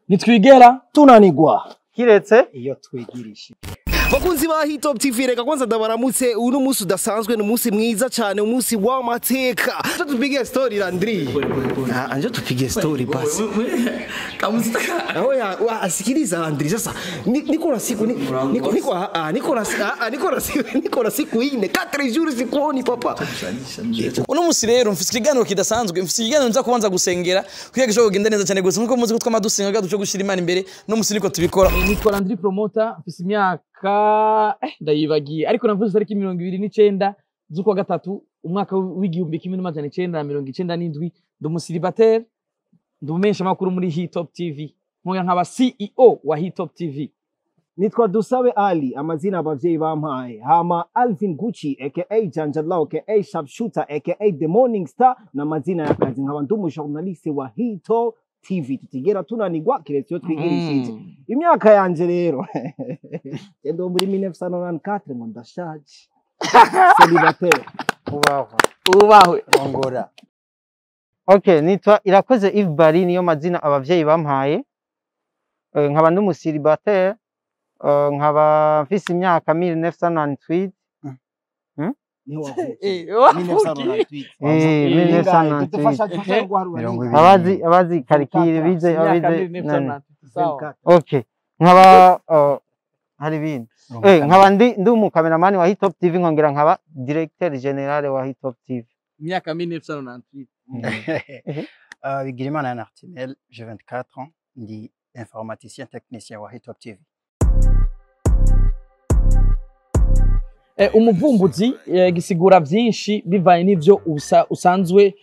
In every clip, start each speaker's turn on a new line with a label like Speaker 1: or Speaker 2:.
Speaker 1: nitwigera
Speaker 2: tunanigwa
Speaker 3: kiretse
Speaker 2: iyo twigirisha.
Speaker 3: Bakunzi ba Hitop TV reka kwanza ndabaramutse uno musi udasanzwe no musi mwiza cyane umusi w'amateka tupige story Landry anje tupige story basi kamusitaka aho ya asikiliza Landry sasa niko siku niko siku ine 4 jours sikuoni papa
Speaker 1: uno musi rero mfise ikiganiro kidasanzwe mfise ikiganiro nza kubanza gusengera kugira gisho kugenda neza cyane gose nkuko muzi ko twamadusenga duco gushira Imana imbere no musi niko tubikora niko Landry promoter mfise imyaka ndayibagiye ariko navuze tariki 29 z'ukwa gatatu umwaka w'igihumbi 1997 ndumusilibateur ndumesha makuru muri Hitop TV mwoya nkaba CEO wa Hitop TV.
Speaker 2: Nitwa Dusabe Ali amazina abavyeyi bampaye hama Alvin Gucci aka Janjalao aka Sharpshooter aka The Morning Star na mazina ya kazi nkaba ndumujournaliste wa Hitop TV tutigera tunanigwa kiretse yo twigirishije imyaka yanje rero endo muri 1994 ngo ndashaje célibataire
Speaker 3: ubaho ngora. Okay, nitwa Irakoze Yves Bari niyo mazina abavyeyi bampaye nkaba ndumucélibataire nkaba mfise imyaka 1998 abazi karikire bize okay nkaba hari bindi nkaba ndi umukameraman wa Hitop TV nkongera nkaba directeur general wa Hitop TV
Speaker 1: myaka 1998
Speaker 4: Bigirimana Nartinel, j'ai 24 ans, ndi informaticien technicien wa Hitop TV.
Speaker 1: Umuvumbuzi gisigura byinshi bivanye n'ivyo usanzwe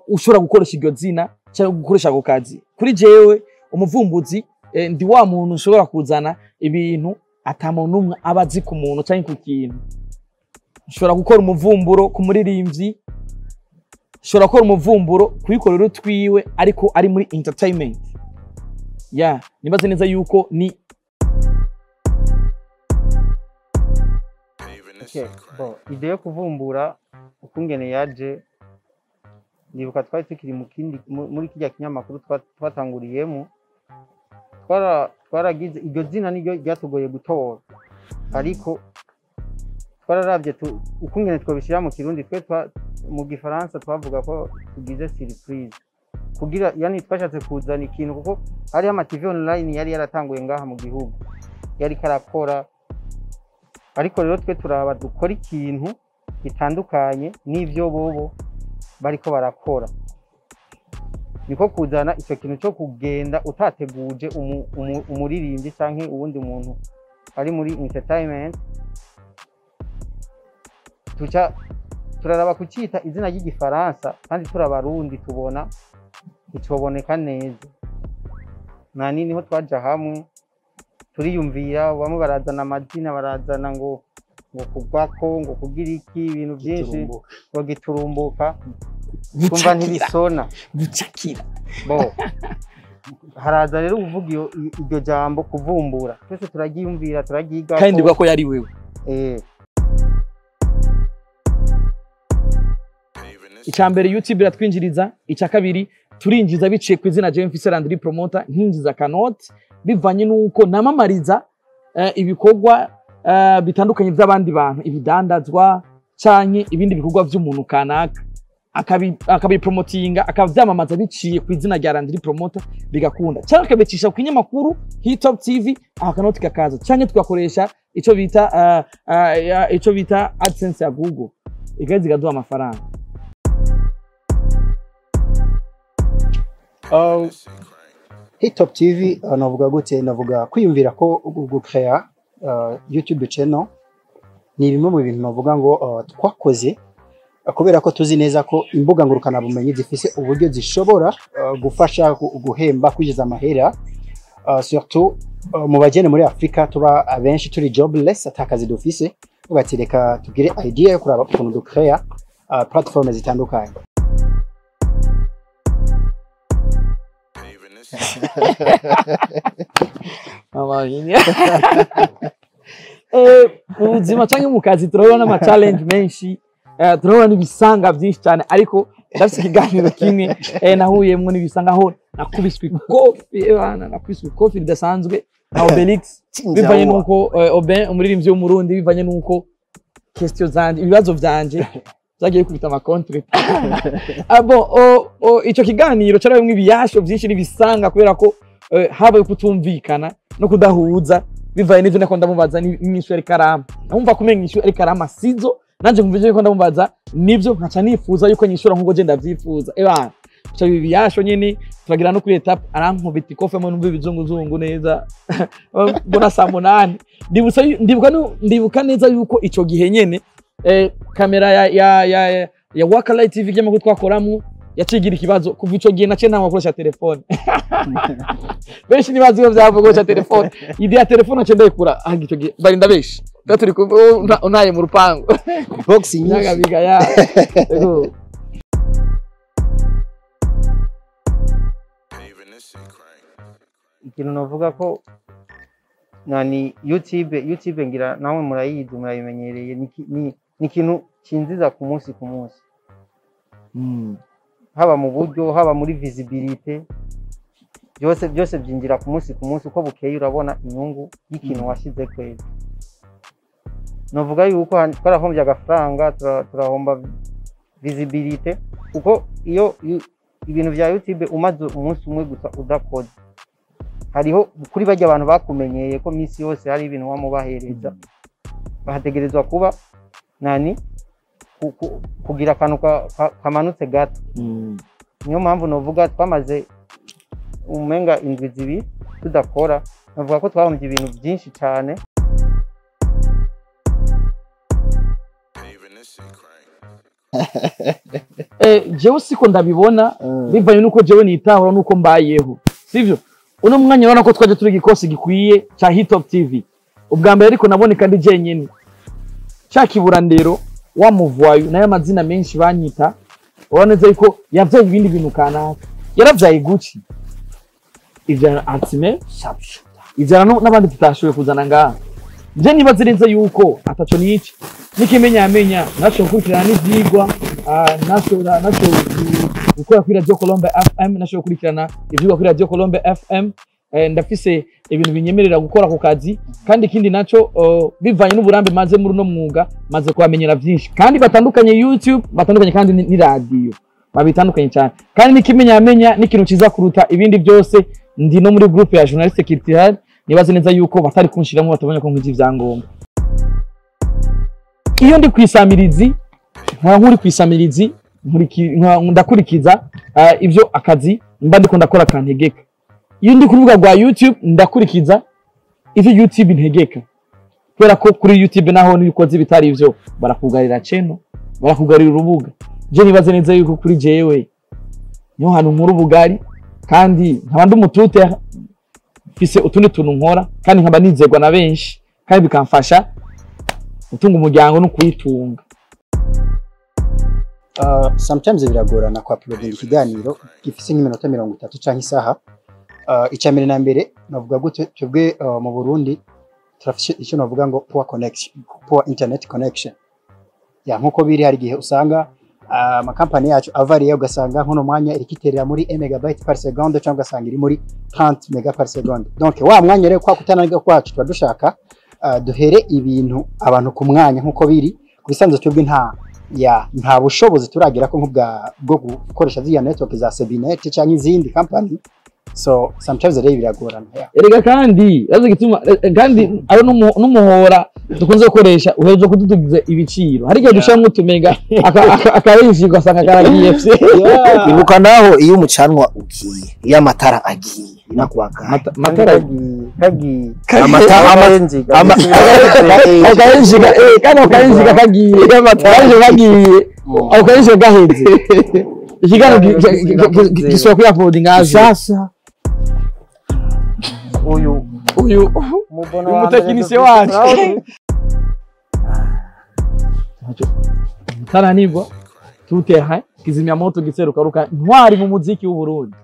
Speaker 1: ushobora gukoresha iryo zina cyangwa gukoresha ako kazi. Kuri jewe umuvumbuzi ndi wa muntu ushobora kuzana ibintu atamuntu umwe abazi ku muntu cyangwa ku kintu. Ushobora gukora umuvumburo ku muririmbyi, ushobora gukora umuvumburo kuyikorera utwiwe ariko ari muri entertainment. Nibaze neza yuko ni ide yo kuvumbura ukungene yaje ndibuka twari tukiri muri kijya kinyamakuru twatanguriyemo twaragize iryo zina niryo ryatugoye gutora ariko twararavye ukungene twobishira mu kirundi twe mu gifaransa twavuga ko tugize surprise kugira yani twashatse kuzana ikintu kuko hari ama TV online yari yaratanguye ngaha mu gihugu yari karakora ariko rero twe turaba dukora ikintu gitandukanye n'ivyo bobo bariko barakora niko kuzana icyo kintu cyo kugenda utateguje umuririmbyi canke uwundi muntu ari muri entertainment turaraba kucita izina ry'igifaransa kandi turabarundi tubona icoboneka neza nani niho twaja hamwe turiyumvira bamwe barazana amazina barazana ngo kugwako ngo kugira iki ibintu byinshi ngo giturumbuka kumva ntibisona gucakira
Speaker 3: bo haraza rero uvuga iryo jambo kuvumbura twese turagiyumvira turagiga
Speaker 1: kandi bwa ko yari wewe icambere YouTube iratwinjiriza icakabiri turinjiza biciye ku izina Jean Fils Landry promoter nkinjiza kanoti bivanye nuko namamariza ibikorwa bitandukanye by'abandi bantu ibidandazwa canke ibindi bikorwa by'umuntu kanaka akabipromotinga akavyamamaza biciye ku izina rya Landry promoter bigakunda cyangwa akabicisha ku kinyamakuru Hitop TV akanoti kakaza canke tugakoresha ico bita AdSense ya Google igazi gaduha amafaranga.
Speaker 4: Hitop TV navuga gute navuga kwiyumvira ko gucrea YouTube channel ni bimwe mu bintu navuga ngo twakoze kubera ko tuzi neza ko imbuga ngurukana bumenyi zifise uburyo zishobora gufasha guhemba kwijiza amahera surtout mu bagene muri Afrika tuba abenshi turi jobless atakazi dufise ugatireka tugire idea yo kuraba ukuntu ducrea platform zitandukanye.
Speaker 1: ubuzima canke mu kazi turabona ama challenge menshi turabona n'ibisanga byinshi cyane ariko ndafite ikiganiro kimwe nahuyemwe n'ibisanga aho
Speaker 5: nakubiswe ikofi bana nakubiswe ikofi ridasanzwe na Obelix bivanye nuko Oben umuririmbyi w'umurundi bivanye nuko question zanje ibibazo vyanje zagiye kubita ama contre ico kiganiro carabimwe ibiyasho byinshi nibisanga kubera ko habaye kutumvikana no kudahuza bivaye n'ivyo nako ndamubaza n'inyishu ari karama numva kumenya inyishu ari karama sizo nanje mvije ko ndamubaza nivyo nkaca nifuza yuko nyishura nkuko je ndavyifuza bana cyo ibiyasho nyene turagira no kuri etape arankubita ikofe mu numva ibizunguzungu neza bona saa 8 ndibuka neza yuko ico gihe nyene kamera ya Waka Light TV gema ko twakoramwo yacigira ikibazo kuva ico gihe nace nta wakoresha telefone benshi nibazi ko byavugocha telefone idea telefone nace ndayikura ico gihe bari ndabeshi turi unaye mu rupango
Speaker 2: boxing
Speaker 5: nyagabiga ya
Speaker 1: ikintu novuga ko nani YouTube ngira nawe murayizi murayimenyereye ni ikintu kinziza ku munsi haba mu buryo haba muri visibility byose byinjira ku munsi uko bukeye urabona inyungu y'ikintu washize kwezi novuga yuko twarahombye agafaranga turahomba visibility kuko iyo ibintu vya YouTube umaze umunsi umwe gusa udakoze hariho kuri bajya abantu bakumenyeye ko misi yose hari ibintu wamubahereza bahategerezwa kuba nani kugira akantu kamanutse gato niyo mpamvu novuga twamaze umenga indwi zibi tudakora novuga ko twahombye ibintu byinshi cyane
Speaker 5: jewe siko ndabibona bivanye nuko jewe nitahura nuko mbayeho sivyo uno mwanya ubona ko twaje turi gikosi gikwiye cha Hitop TV ubwa mbere ariko naboneka ndi jenyine cyakibura ndero wa muvwayo nayo amazina menshi banyita uboneze yuko yavyaye ibindi bintu kanaka yaravyaye Gucci ivya Artime Sharpshooter ivya n'abandi tutashoboye kuzana ngaha je nibazirinze yuko ataco nici nikimenya naco kurikirana n'ivyigwa naco ukora kuri Radio Colombe FM naco kurikirana ivyigwa kuri Radio Colombe FM ndafise ibintu binyemerera gukora ku kazi kandi ikindi naco bivanye n'uburambe maze muri no mwuga maze kwamenyera byinshi kandi batandukanye YouTube batandukanye kandi ni radio babitandukanye cyane kandi nikimenya n'ikintu ciza kuruta ibindi byose ndi no muri groupe ya journaliste culturel nibaze neza yuko batari kunshiramo batabonye ko nk'ivyo vyangombwa iyo ndi kwisamirizi nkuri kwisamirizi ndakurikiza ivyo akazi mba ndiko ndakora kantegeka iyo ndi kurubuga rwa YouTube ndakurikiza ivyo YouTube ntegeka kubera ko kuri YouTube naho nibikoze bitari ivyo barakugarira channel barakugarira urubuga je nibaze neza yuko kuri jewe niho hantu nkuru bugari kandi nkabandi umutute fise utundi tuntu nkora kandi nkaba nizegwa na benshi kandi bikamfasha gutunga umuryango no kuyitunga
Speaker 4: sometimes biragorana kwa upload ikiganiro gifise nk'iminota 30 canke isaha icambere na mbere navuga gute twebwe mu Burundi turafise icyo navuga ngo poor internet connection ya nkuko biri hari gihe usanga amakampani yacu avariye ugasanga nkono mwanya irikiterera muri 1 megabyte par seconde cyangwa ugasanga iri muri 30 mega par seconde donc wa mwanya rero kwa kutananiga kwacu twadushaka duhere ibintu abantu ku mwanya nkuko biri kubisanzwe twebwe nta bushobozi turagira ko bwo gukoresha z'iya network za Sebinet cyangwa izindi company so sometimes rero biragorana
Speaker 5: erega kandi yaze gituma kandi aro n'umuhora dukunze gukoresha uheje kudutugiza ibiciro hari gihe dushaka mutumega akarenji gasanga karagiye FC
Speaker 3: ibuka naho iyo umucanwa ugiye iyo amatara agiye inakwaka
Speaker 5: matara
Speaker 1: kagiye
Speaker 5: akarenji kana akarenji kagiye amatara kagiye akarenji gaheze ikigano giswa kuya uploading sasa
Speaker 1: uyu
Speaker 5: umutekinisiye wacu tara nibwo tuteha kizimya moto giseruka ruka ntwari mu muziki w'u Burundi